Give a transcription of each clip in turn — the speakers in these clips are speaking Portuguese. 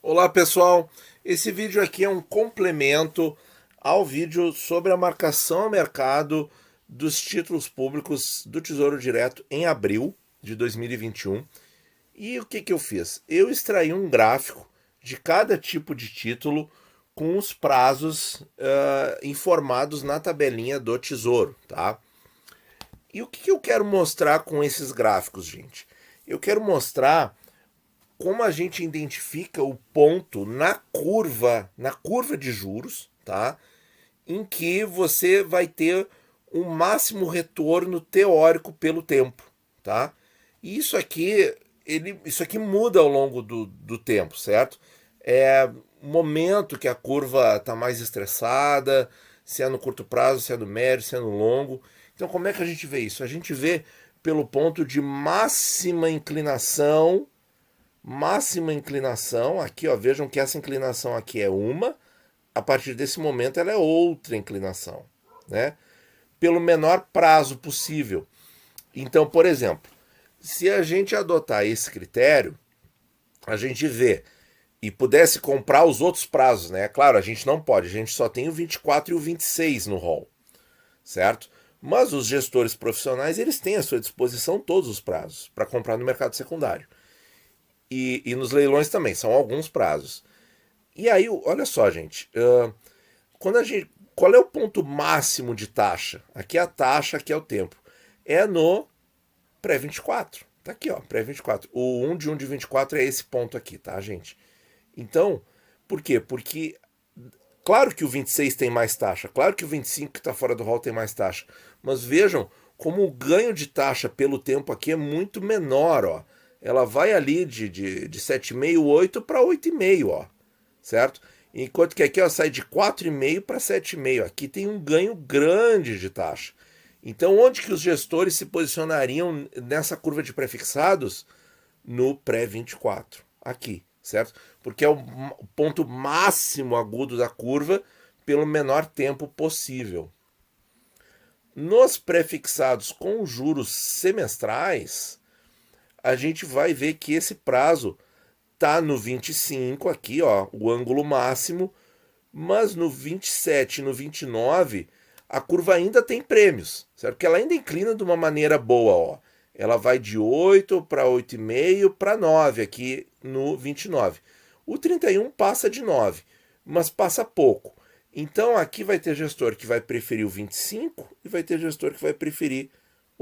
Olá pessoal, esse vídeo aqui é um complemento ao vídeo sobre a marcação ao mercado dos títulos públicos do Tesouro Direto em abril de 2021. E o que eu fiz? Eu extraí um gráfico de cada tipo de título com os prazos informados na tabelinha do Tesouro, tá? E o que eu quero mostrar com esses gráficos, gente? Eu quero mostrar como a gente identifica o ponto na curva de juros, tá? Em que você vai ter um máximo retorno teórico pelo tempo, tá? E isso aqui muda ao longo do tempo, certo? É momento que a curva está mais estressada, se é no curto prazo, se é no médio, se é no longo. Então, como é que a gente vê isso? A gente vê pelo ponto de máxima inclinação, aqui ó, vejam que essa inclinação aqui é uma, a partir desse momento ela é outra inclinação, né? Pelo menor prazo possível. Então, por exemplo, se a gente adotar esse critério, a gente vê e pudesse comprar os outros prazos, né? Claro, a gente não pode, a gente só tem o 24 e o 26 no rol, certo? Mas os gestores profissionais, eles têm à sua disposição todos os prazos para comprar no mercado secundário. E nos leilões também, são alguns prazos. E aí, olha só, gente, qual é o ponto máximo de taxa? Aqui é a taxa, aqui é o tempo. É no pré-24. Tá aqui, ó, pré-24. O 1 de 1 de 24 é esse ponto aqui, tá, gente? Então, por quê? Porque, claro que o 26 tem mais taxa, claro que o 25 que está fora do rol tem mais taxa, mas vejam como o ganho de taxa pelo tempo aqui é muito menor, ó. Ela vai ali de 7,5, 8 para 8,5, ó, certo? Enquanto que aqui ó, sai de 4,5 para 7,5. Aqui tem um ganho grande de taxa. Então, onde que os gestores se posicionariam nessa curva de prefixados? No pré-24, aqui, certo? Porque é o ponto máximo agudo da curva pelo menor tempo possível. Nos prefixados com juros semestrais, a gente vai ver que esse prazo tá no 25 aqui, ó, o ângulo máximo, mas no 27 e no 29 a curva ainda tem prêmios, certo? Porque ela ainda inclina de uma maneira boa, ó. Ela vai de 8 para 8,5 para 9 aqui no 29. O 31 passa de 9, mas passa pouco. Então aqui vai ter gestor que vai preferir o 25 e vai ter gestor que vai preferir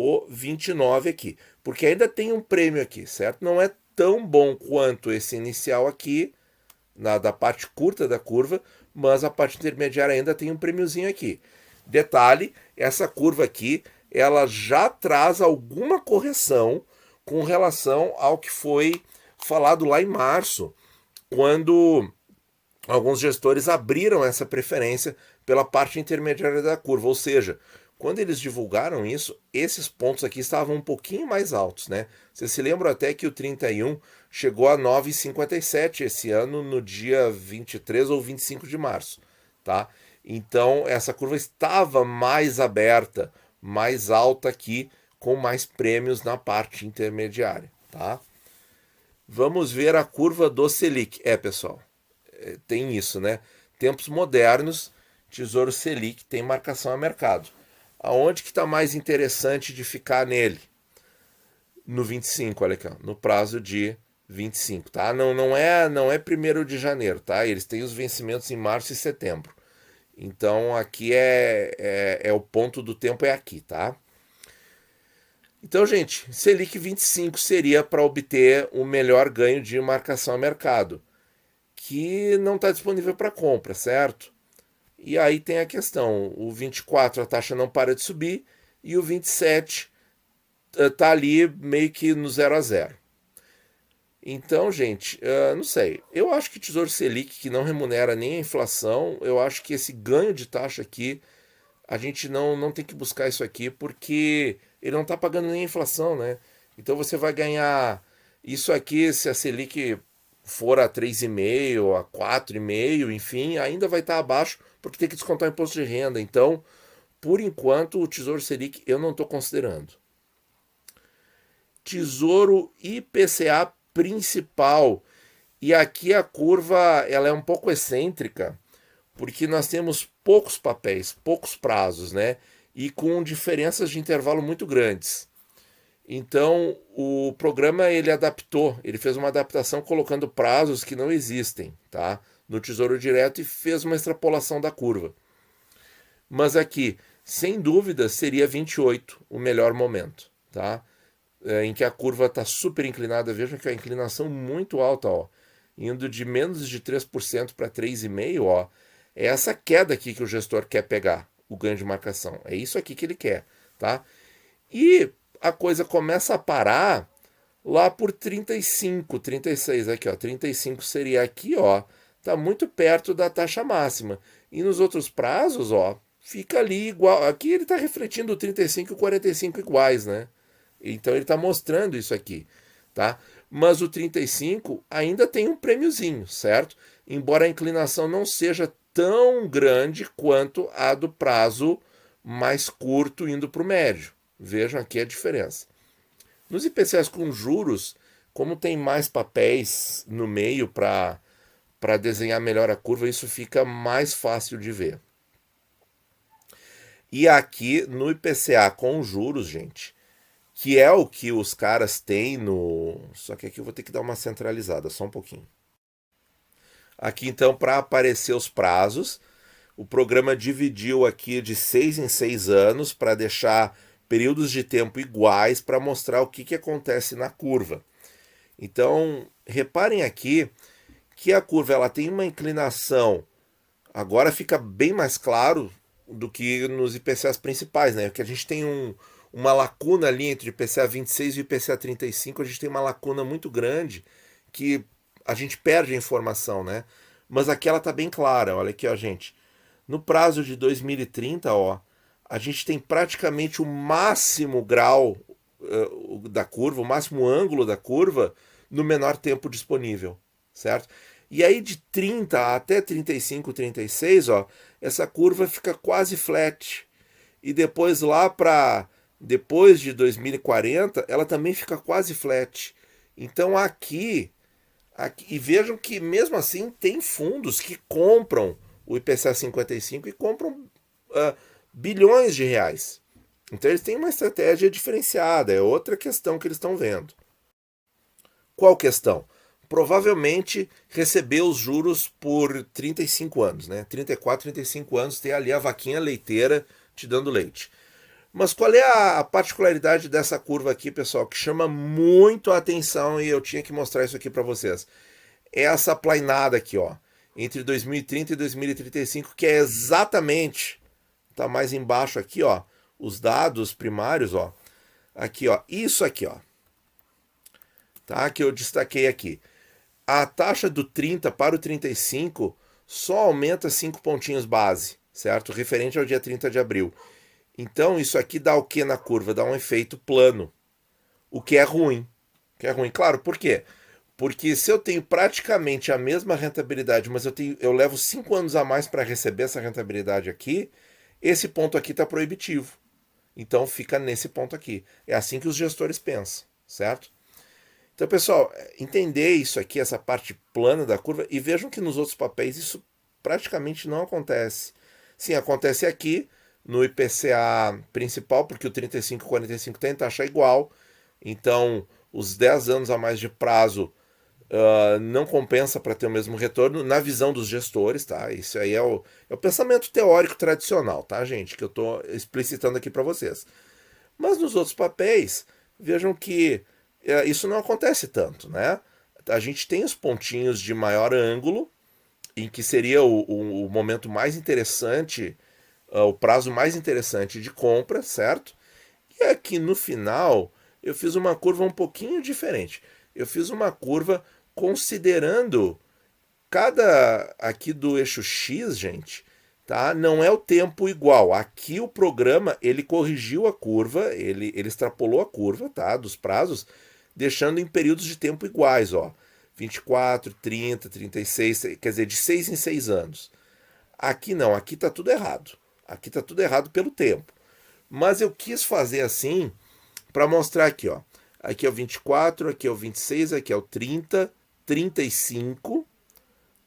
o 29 aqui, porque ainda tem um prêmio aqui, certo? Não é tão bom quanto esse inicial aqui, da parte curta da curva, mas a parte intermediária ainda tem um prêmiozinho aqui. Detalhe, essa curva aqui, ela já traz alguma correção com relação ao que foi falado lá em março, quando alguns gestores abriram essa preferência pela parte intermediária da curva, ou seja, quando eles divulgaram isso, esses pontos aqui estavam um pouquinho mais altos, né? Vocês se lembram até que o 31 chegou a 9,57 esse ano no dia 23 ou 25 de março, tá? Então essa curva estava mais aberta, mais alta aqui, com mais prêmios na parte intermediária, tá? Vamos ver a curva do Selic. Pessoal, tem isso, né? Tempos modernos, Tesouro Selic tem marcação a mercado. Aonde que está mais interessante de ficar nele? No 25, olha aqui, ó, no prazo de 25, tá? Não é 1º de janeiro, tá? Eles têm os vencimentos em março e setembro. Então aqui é o ponto do tempo é aqui, tá? Então, gente, Selic 25 seria para obter o melhor ganho de marcação a mercado, que não está disponível para compra, certo? E aí tem a questão, o 24 a taxa não para de subir e o 27 tá ali meio que no 0 a 0. Então, gente, não sei. Eu acho que Tesouro Selic, que não remunera nem a inflação, eu acho que esse ganho de taxa aqui, a gente não tem que buscar isso aqui, porque ele não está pagando nem a inflação, né? Então você vai ganhar isso aqui, se a Selic for a 3,5, a 4,5, enfim, ainda vai estar abaixo, porque tem que descontar o imposto de renda. Então, por enquanto, o Tesouro Selic eu não estou considerando. Tesouro IPCA principal. E aqui a curva ela é um pouco excêntrica, porque nós temos poucos papéis, poucos prazos, né? E com diferenças de intervalo muito grandes. Então, o programa ele adaptou, ele fez uma adaptação colocando prazos que não existem, tá? No Tesouro Direto e fez uma extrapolação da curva. Mas aqui, sem dúvida, seria 28 o melhor momento, tá? Em que a curva está super inclinada, vejam que a inclinação muito alta, ó, indo de menos de 3% para 3,5%, ó, é essa queda aqui que o gestor quer pegar, o ganho de marcação. É isso aqui que ele quer, tá? E a coisa começa a parar lá por 35, 36, aqui ó, 35 seria aqui, ó, tá muito perto da taxa máxima. E nos outros prazos, ó, fica ali igual. Aqui ele está refletindo 35 e 45 iguais, né? Então ele está mostrando isso aqui, tá? Mas o 35 ainda tem um prêmiozinho, certo? Embora a inclinação não seja tão grande quanto a do prazo mais curto indo para o médio. Vejam aqui a diferença. Nos IPCAs com juros, como tem mais papéis no meio para desenhar melhor a curva, isso fica mais fácil de ver. E aqui no IPCA com juros, gente, que é o que os caras têm no... Só que aqui eu vou ter que dar uma centralizada, só um pouquinho. Aqui então, para aparecer os prazos, o programa dividiu aqui de 6 em 6 anos para deixar períodos de tempo iguais para mostrar o que acontece na curva. Então, reparem aqui que a curva ela tem uma inclinação, agora fica bem mais claro do que nos IPCAs principais, né? Porque a gente tem uma lacuna ali entre o IPCA 26 e o IPCA 35, a gente tem uma lacuna muito grande que a gente perde a informação, né? Mas aqui ela tá bem clara, olha aqui, ó, gente. No prazo de 2030, ó, a gente tem praticamente o máximo grau da curva, o máximo ângulo da curva no menor tempo disponível, certo? E aí de 30 até 35, 36, ó, essa curva fica quase flat. E depois lá para depois de 2040, ela também fica quase flat. Então aqui, e vejam que mesmo assim tem fundos que compram o IPCA 55 e compram bilhões de reais. Então eles têm uma estratégia diferenciada, é outra questão que eles estão vendo. Qual questão? Provavelmente receber os juros por 35 anos, né? 34, 35 anos, ter ali a vaquinha leiteira te dando leite. Mas qual é a particularidade dessa curva aqui, pessoal, que chama muito a atenção e eu tinha que mostrar isso aqui para vocês? É essa plainada aqui, ó, entre 2030 e 2035, que é exatamente, tá mais embaixo aqui, ó, os dados primários, ó, aqui, ó, isso aqui, ó, tá, que eu destaquei aqui. A taxa do 30 para o 35 só aumenta 5 pontinhos base, certo? Referente ao dia 30 de abril. Então, isso aqui dá o que na curva? Dá um efeito plano, o que é ruim. O que é ruim, claro, por quê? Porque se eu tenho praticamente a mesma rentabilidade, mas eu levo 5 anos a mais para receber essa rentabilidade aqui, esse ponto aqui está proibitivo. Então, fica nesse ponto aqui. É assim que os gestores pensam, certo? Então, pessoal, entender isso aqui, essa parte plana da curva, e vejam que nos outros papéis isso praticamente não acontece. Sim, acontece aqui no IPCA principal, porque o 35 e 45 tem taxa igual, então os 10 anos a mais de prazo não compensa para ter o mesmo retorno, na visão dos gestores, tá? Isso aí é o pensamento teórico tradicional, tá, gente? Que eu estou explicitando aqui para vocês. Mas nos outros papéis, vejam que isso não acontece tanto, né? A gente tem os pontinhos de maior ângulo, em que seria o momento mais interessante, o prazo mais interessante de compra, certo? E aqui no final, eu fiz uma curva um pouquinho diferente. Eu fiz uma curva considerando cada aqui do eixo X, gente, tá? Não é o tempo igual. Aqui o programa, ele corrigiu a curva, ele extrapolou a curva, tá? Dos prazos, deixando em períodos de tempo iguais, ó. 24, 30, 36, quer dizer, de 6 em 6 anos. Aqui não, aqui tá tudo errado. Aqui tá tudo errado pelo tempo. Mas eu quis fazer assim para mostrar aqui, ó. Aqui é o 24, aqui é o 26, aqui é o 30, 35,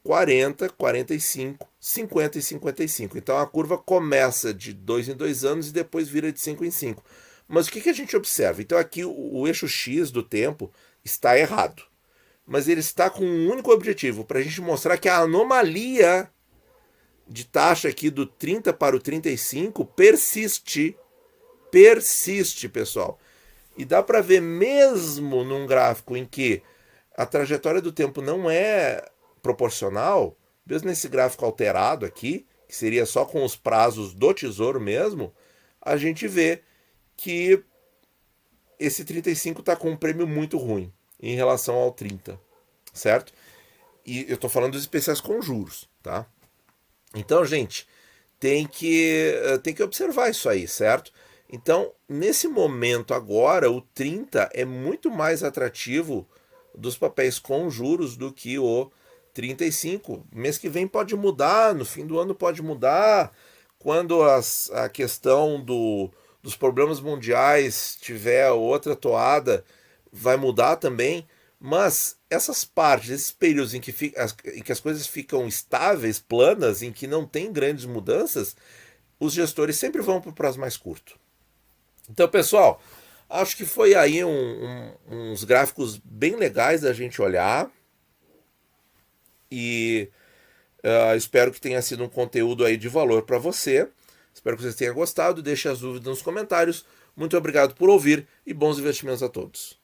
40, 45, 50 e 55. Então a curva começa de 2 em 2 anos e depois vira de 5 em 5. Mas o que a gente observa? Então aqui o eixo X do tempo está errado. Mas ele está com um único objetivo, para a gente mostrar que a anomalia de taxa aqui do 30 para o 35 persiste. Persiste, pessoal. E dá para ver mesmo num gráfico em que a trajetória do tempo não é proporcional, mesmo nesse gráfico alterado aqui, que seria só com os prazos do Tesouro mesmo, a gente vê que esse 35 está com um prêmio muito ruim em relação ao 30, certo? E eu estou falando dos especiais com juros, tá? Então, gente, tem que observar isso aí, certo? Então, nesse momento agora, o 30 é muito mais atrativo dos papéis com juros do que o 35. Mês que vem pode mudar, no fim do ano pode mudar, quando a questão dos problemas mundiais tiver outra toada, vai mudar também. Mas essas partes, esses períodos em que as coisas ficam estáveis, planas, em que não tem grandes mudanças, os gestores sempre vão para o prazo mais curto. Então, pessoal, acho que foi aí uns gráficos bem legais da gente olhar. E espero que tenha sido um conteúdo aí de valor para você. Espero que vocês tenham gostado. Deixe as dúvidas nos comentários. Muito obrigado por ouvir e bons investimentos a todos.